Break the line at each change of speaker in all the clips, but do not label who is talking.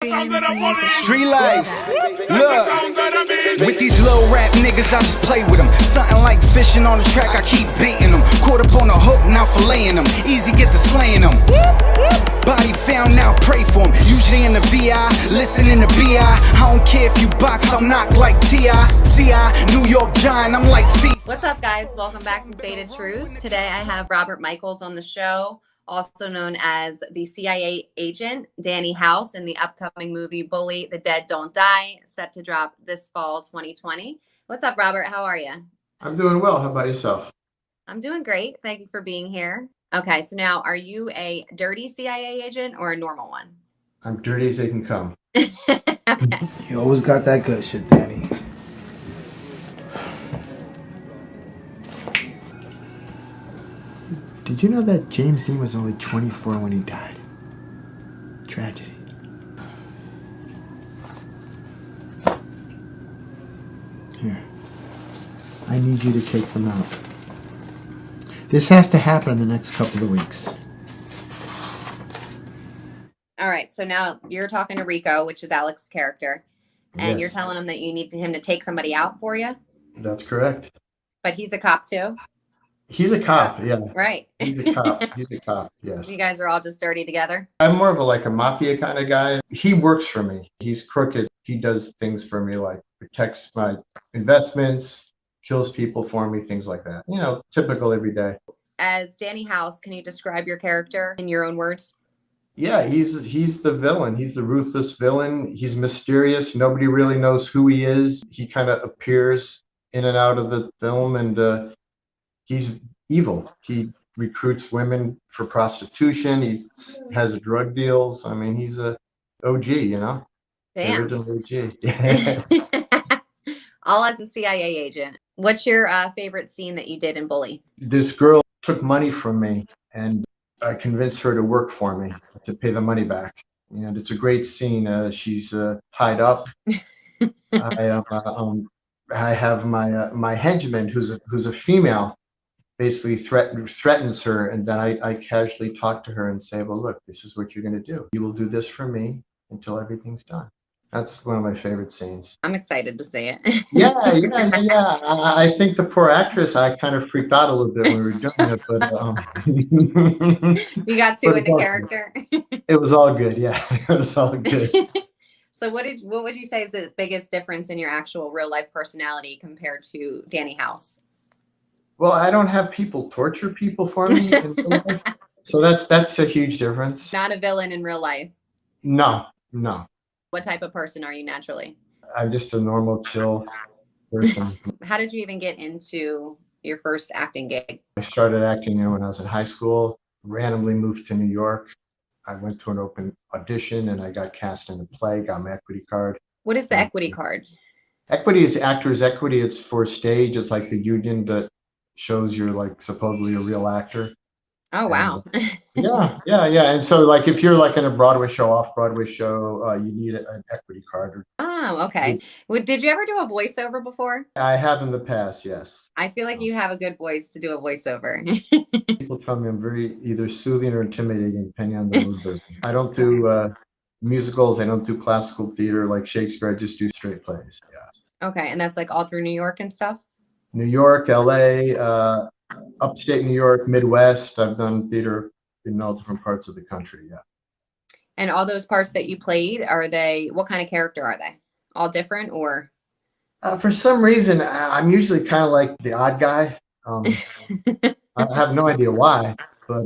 Street life, look, with these little rap niggas I just play with them. Something like fishing on the track, I keep baiting them. Caught up on a hook, now filleting them. Easy get to slaying them. Body found, now pray for them. Usually in the VI, listening to BI. I don't care if you box, I'm knocked like T.I. C.I. New York Giant, I'm like Fee.
What's up, guys? Welcome back to Beta Truth. Today I have Robert Michaels on the show, also known as the CIA agent Danny House in the upcoming movie Bully, The Dead Don't Die, set to drop this fall 2020. What's up, Robert? How are you?
I'm doing well. How about yourself?
I'm doing great. Thank you for being here. Okay, so now are you a dirty CIA agent or a normal one?
I'm dirty as they can come.
Okay.
You always got that good shit, Danny. Did you know that James Dean was only 24 when he died? Tragedy. Here. I need you to take them out. This has to happen in the next couple of weeks.
All right, so now you're talking to Rico, which is Alex's character, and
Yes.
you're telling him that you need him to take somebody out for you,
That's correct.
but he's a cop too,
He's a cop, yeah.
right?
He's a cop. He's a cop, yes.
You guys are all just dirty together?
I'm more of a mafia kind of guy. He works for me. He's crooked. He does things for me, like protects my investments, kills people for me, things like that. You know, typical every day.
As Danny House, can you describe your character in your own words?
Yeah, he's the villain. He's the ruthless villain. He's mysterious. Nobody really knows who he is. He kind of appears in and out of the film, and he's evil. He recruits women for prostitution. He has drug deals. I mean, he's a OG, you know?
Damn.
Original OG.
All as a CIA agent. What's your favorite scene that you did in Bully?
This girl took money from me, and I convinced her to work for me to pay the money back. And it's a great scene. She's tied up. I have my henchman, who's a female, basically threatens her, and then I casually talk to her and say, well, look, this is what you're going to do. You will do this for me until everything's done. That's one of my favorite scenes.
I'm excited to see it.
Yeah. I think the poor actress, I kind of freaked out a little bit when we were doing it, but
You got too into character.
it was all good. Yeah, it was all good.
So what would you say is the biggest difference in your actual real life personality compared to Danny House?
Well, I don't have people torture people for me in real life, so that's a huge difference.
Not a villain in real life.
No.
What type of person are you naturally?
I'm just a normal, chill person.
How did you even get into your first acting gig?
I started acting when I was in high school, randomly moved to New York. I went to an open audition and I got cast in a play, got my equity card.
What is the equity card?
Equity is actor's equity. It's for stage. It's like the union that shows you're supposedly a real actor.
Oh, wow.
Yeah. And so if you're in a Broadway show, off-Broadway show, you need an equity card.
Oh, okay. Did you ever do a voiceover before?
I have in the past, yes.
I feel like you have a good voice to do a voiceover.
People tell me I'm very either soothing or intimidating, depending on the mood. I don't do musicals. I don't do classical theater like Shakespeare. I just do straight plays. Yeah.
Okay, and that's all through New York and stuff?
New York, LA, upstate New York, Midwest. I've done theater in all different parts of the country. Yeah.
And all those parts that you played, what kind of character are they? All different or?
For some reason, I'm usually kind of like the odd guy. I have no idea why, but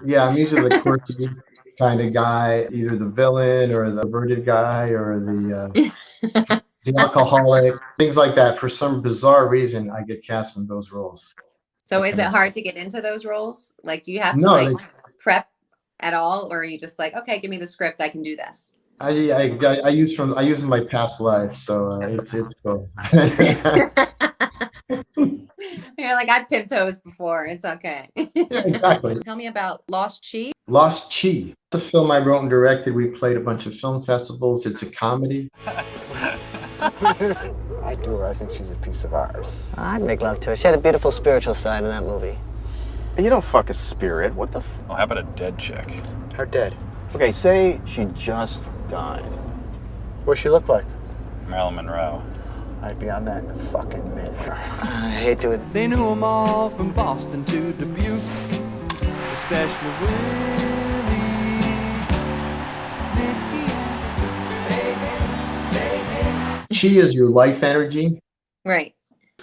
yeah, I'm usually the quirky kind of guy, either the villain or the perverted guy or the alcoholic, things like that. For some bizarre reason, I get cast in those roles.
So is it hard to get into those roles? Do you have to prep at all, or are you just okay, give me the script, I can do this?
I use my past life, so it's cool.
You're I've pimped toes before. It's okay.
Yeah, exactly.
Tell me about Lost Chi.
Lost Chi. It's a film I wrote and directed. We played a bunch of film festivals. It's a comedy.
I do her. I think she's a piece of ours. I'd make love to her. She had a beautiful spiritual side in that movie.
You don't fuck a spirit. What the
Well, how about a dead chick?
How dead? Okay, say she just died.
What's she look like?
Marilyn Monroe.
I'd be on that in a fucking minute.
I hate to
They knew 'em all from Boston to Dubuque, especially Willie. Nicky. Say it, say it.
She is your life energy.
Right.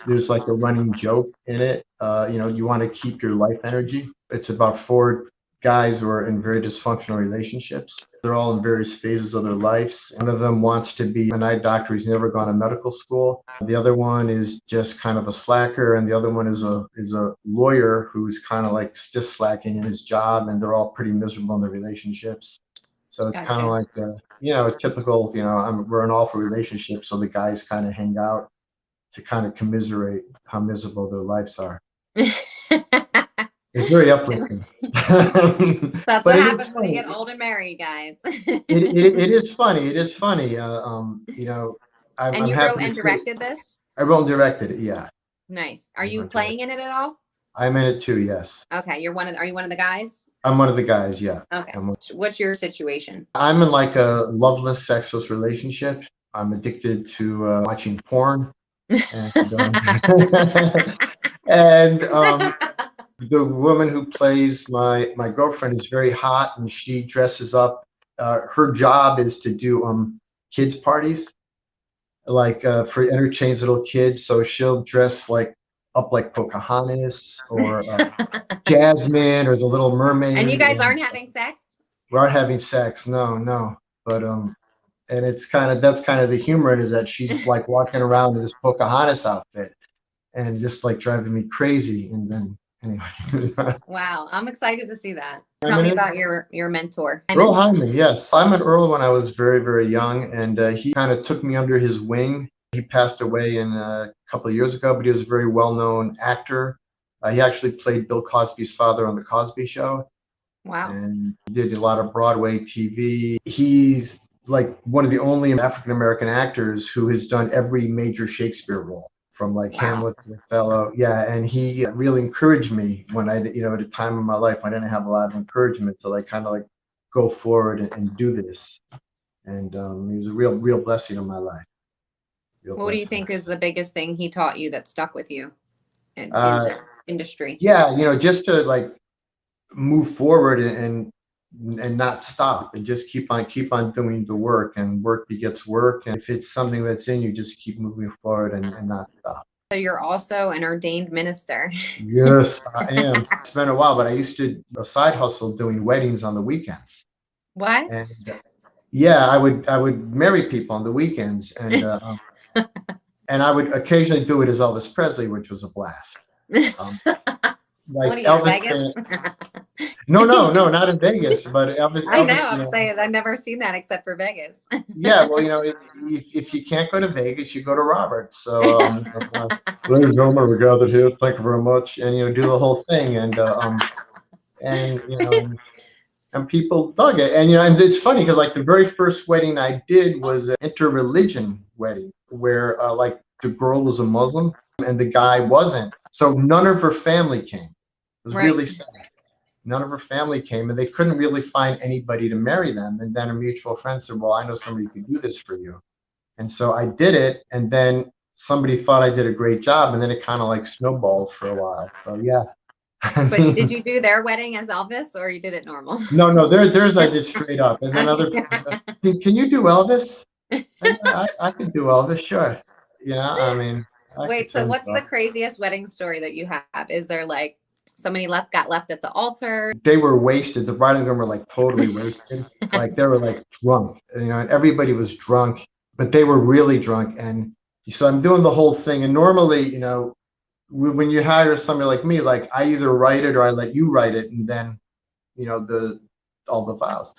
There's like a running joke in it. You want to keep your life energy. It's about 4 guys who are in very dysfunctional relationships. They're all in various phases of their lives. One of them wants to be an eye doctor. He's never gone to medical school. The other one is just kind of a slacker, and the other one is a lawyer who's kind of like just slacking in his job, and they're all pretty miserable in their relationships. So it's kind of like a typical, we're in all for relationships, so the guys kind of hang out to kind of commiserate how miserable their lives are. It's very uplifting.
That's
But
what
it is
happens when you
funny.
get old and married, guys.
It is funny. It is funny.
And
I'm
you
happy
wrote
to
and
say-
directed this?
I wrote and directed it. Yeah,
Nice. Are you playing in it at all?
I'm in it too. Yes,
Okay, are you one of the guys?
I'm one of the guys. Yeah,
Okay. What's your situation?
I'm in like a loveless, sexless relationship. I'm addicted to watching porn, and and the woman who plays my girlfriend is very hot, and she dresses up. Her job is to do kids parties, like for interchange little kids. So she'll dress up like Pocahontas or Jasmine or the Little Mermaid.
And you guys aren't having sex?
We aren't having sex. No. But and that's kind of the humor in it, is that she's like walking around in this Pocahontas outfit and just like driving me crazy. And then anyway.
Wow, I'm excited to see that. Tell me about your mentor.
Earl Hyman, yes. I met Earl when I was very, very young, and he kind of took me under his wing. He passed away a couple of years ago, but he was a very well-known actor. He actually played Bill Cosby's father on The Cosby Show.
Wow.
And did a lot of Broadway TV. He's like one of the only African-American actors who has done every major Shakespeare role, from like Hamlet to Othello. Yeah, and he really encouraged me when at a time in my life I didn't have a lot of encouragement to like kind of like go forward and do this. And he was a real blessing in my life.
What do you think is the biggest thing he taught you that stuck with you in the industry?
Yeah, just to like move forward and not stop, and just keep on doing the work, and work begets work. And if it's something that's in you, just keep moving forward and not stop.
So you're also an ordained minister.
Yes, I am. It's been a while, but I used to a side hustle doing weddings on the weekends.
What?
And yeah, I would marry people on the weekends, and and I would occasionally do it as Elvis Presley, which was a blast. Like
what are you,
Elvis
Vegas?
No, not in Vegas, but Elvis.
I know.
Elvis,
I'm saying I've never seen that except for Vegas.
Yeah, well, if you can't go to Vegas, you go to Roberts. So, ladies and gentlemen, we gathered here. Thank you very much, and do the whole thing, and and people dug it, and and it's funny because like the very first wedding I did was an interreligion wedding where like the girl was a Muslim and the guy wasn't, so none of her family came. It was really sad. None of her family came, and they couldn't really find anybody to marry them. And then a mutual friend said, well, I know somebody who can do this for you. And so I did it, and then somebody thought I did a great job, and then it kind of like snowballed for a while. So yeah.
But did you do their wedding as Elvis, or you did it normal?
No, theirs I did straight up. And then other people, can you do Elvis? I can do Elvis, sure. I mean.
Wait, so what's the craziest wedding story that you have? Is there like somebody got left at the altar?
They were wasted. The bride and groom were like totally wasted. Like they were like drunk, and everybody was drunk, but they were really drunk. And so I'm doing the whole thing. And normally, when you hire somebody like me, like I either write it or I let you write it, and then, all the vows.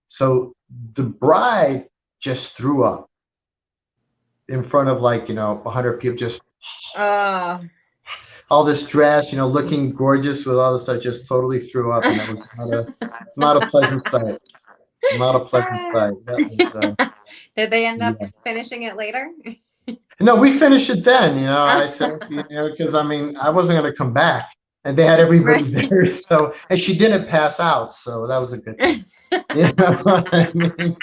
So the bride just threw up in front of 100 people, just all this dress, looking gorgeous with all this stuff, just totally threw up, and it was not a pleasant sight. Not a pleasant sight. That was,
Did they end up finishing it later?
No, we finished it then. I said, because I mean, I wasn't going to come back, and they had everybody there. So, and she didn't pass out, so that was a good thing. You know what I mean?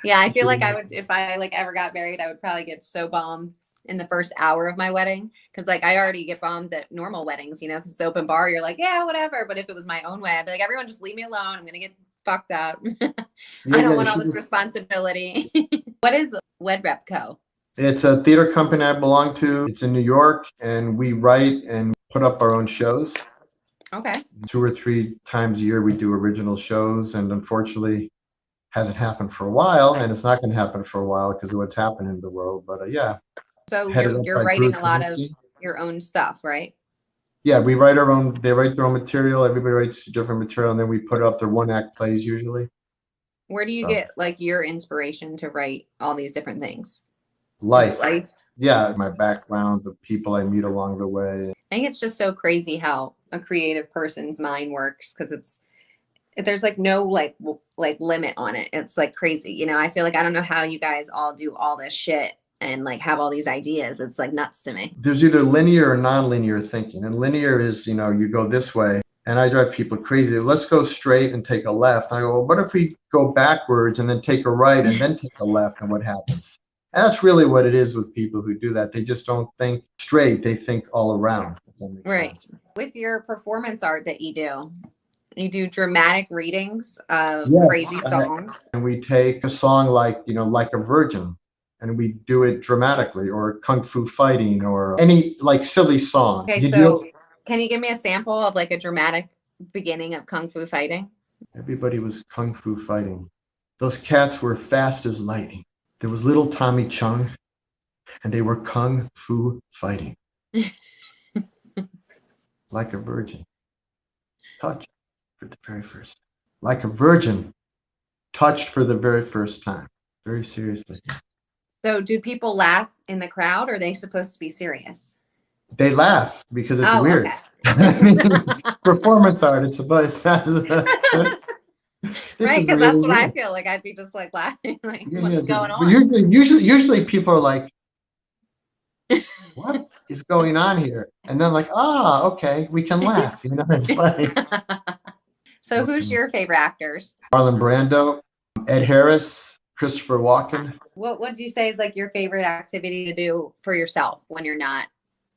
Yeah, I feel like I would, if I like ever got married, I would probably get so bombed in the first hour of my wedding. Cause like I already get bombed at normal weddings, you know, cause it's open bar. You're like, yeah, whatever. But if it was my own way, I'd be like, everyone just leave me alone. I'm going to get fucked up. I don't want all this responsibility. What is Wed Rep Co?
It's a theater company I belong to. It's in New York, and we write and put up our own shows.
Okay.
2 or 3 times a year we do original shows, and unfortunately hasn't happened for a while, and it's not going to happen for a while because of what's happening in the world. But yeah.
So
Headed up
you're
by
writing
Bruce
a lot of
Willis.
your own stuff, right?
Yeah, we write our own. They write their own material. Everybody writes different material, and then we put up their one-act plays usually.
Where do you get like your inspiration to write all these different things?
Life. Yeah, my background, the people I meet along the way.
I think it's just so crazy how a creative person's mind works, because there's like no like limit on it. It's like crazy, you know. I feel like I don't know how you guys all do all this shit and like have all these ideas. It's like nuts to me.
There's either linear or non-linear thinking, and linear is, you know, you go this way, and I drive people crazy. Let's go straight and take a left. I go, well, what if we go backwards and then take a right and then take a left, and what happens? And that's really what it is with people who do that. They just don't think straight. They think all around. If that makes sense.
With your performance art that you do dramatic readings of crazy songs.
And we take a song like, you know, Like a Virgin, and we do it dramatically, or Kung Fu Fighting, or any like silly song.
Okay, so can you give me a sample of like a dramatic beginning of Kung Fu Fighting?
Everybody was Kung Fu fighting. Those cats were fast as lightning. There was little Tommy Chung, and they were Kung Fu fighting. Like a virgin. Touched for the very first time. Like a virgin. Touched for the very first time. Very seriously.
So do people laugh in the crowd, or are they supposed to be serious?
They laugh because it's weird.
Okay.
I mean, performance art, it's not.
Right, because that's what I feel like. I'd be just like laughing, like, what's going on?
Usually people are like, what is going on here? And then like, okay, we can laugh. You know, it's like.
So who's your favorite actors?
Marlon Brando, Ed Harris, Christopher Walken.
What would you say is like your favorite activity to do for yourself when you're not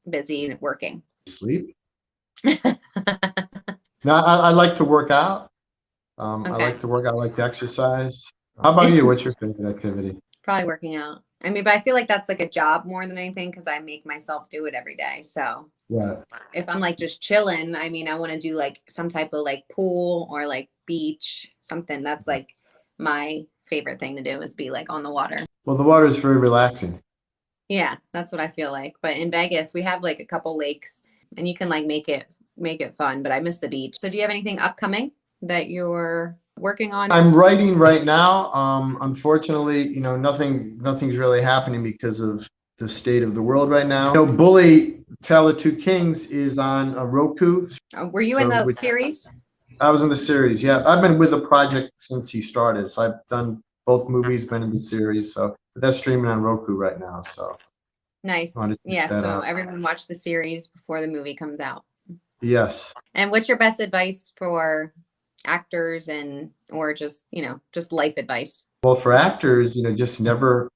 busy working?
Sleep. No, I like to work out. I like to work out, I like to exercise. How about you? What's your favorite activity?
Probably working out. I mean, but I feel like that's like a job more than anything, because I make myself do it every day. So
yeah,
if I'm like just chilling, I mean, I want to do like some type of like pool or like beach, something. That's like my favorite thing to do, is be like on the water.
Well, the water is very relaxing.
Yeah, that's what I feel like. But in Vegas, we have like a couple lakes, and you can like make it fun, but I miss the beach. So do you have anything upcoming that you're working on?
I'm writing right now. Unfortunately, you know, nothing's really happening because of the state of the world right now. You know, Bully, Tale of Two Kings is on Roku.
Were you in the series?
I was in the series, yeah. I've been with the project since he started. So I've done both movies, been in the series. So that's streaming on Roku right now. So
nice. Yeah, so everyone watch the series before the movie comes out.
Yes.
And what's your best advice for actors, or just, you know, just life advice?
Well, for actors, you know, just never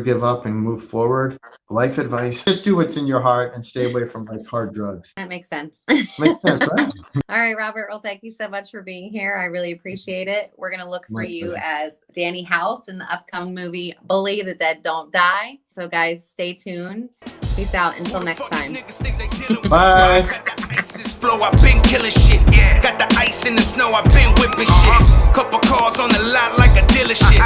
give up and move forward. Life advice: just do what's in your heart and stay away from like hard drugs.
That makes sense.
Makes sense, right?
All right, Robert. Well, thank you so much for being here. I really appreciate it. We're going to look for you as Danny House in the upcoming movie Bully, the Dead Don't Die. So guys, stay tuned. Peace out until next time.
Bye.
Flow, I've been killing shit. Got the ice in the snow, I've been whipping shit. Couple cars on the lot like a dealership.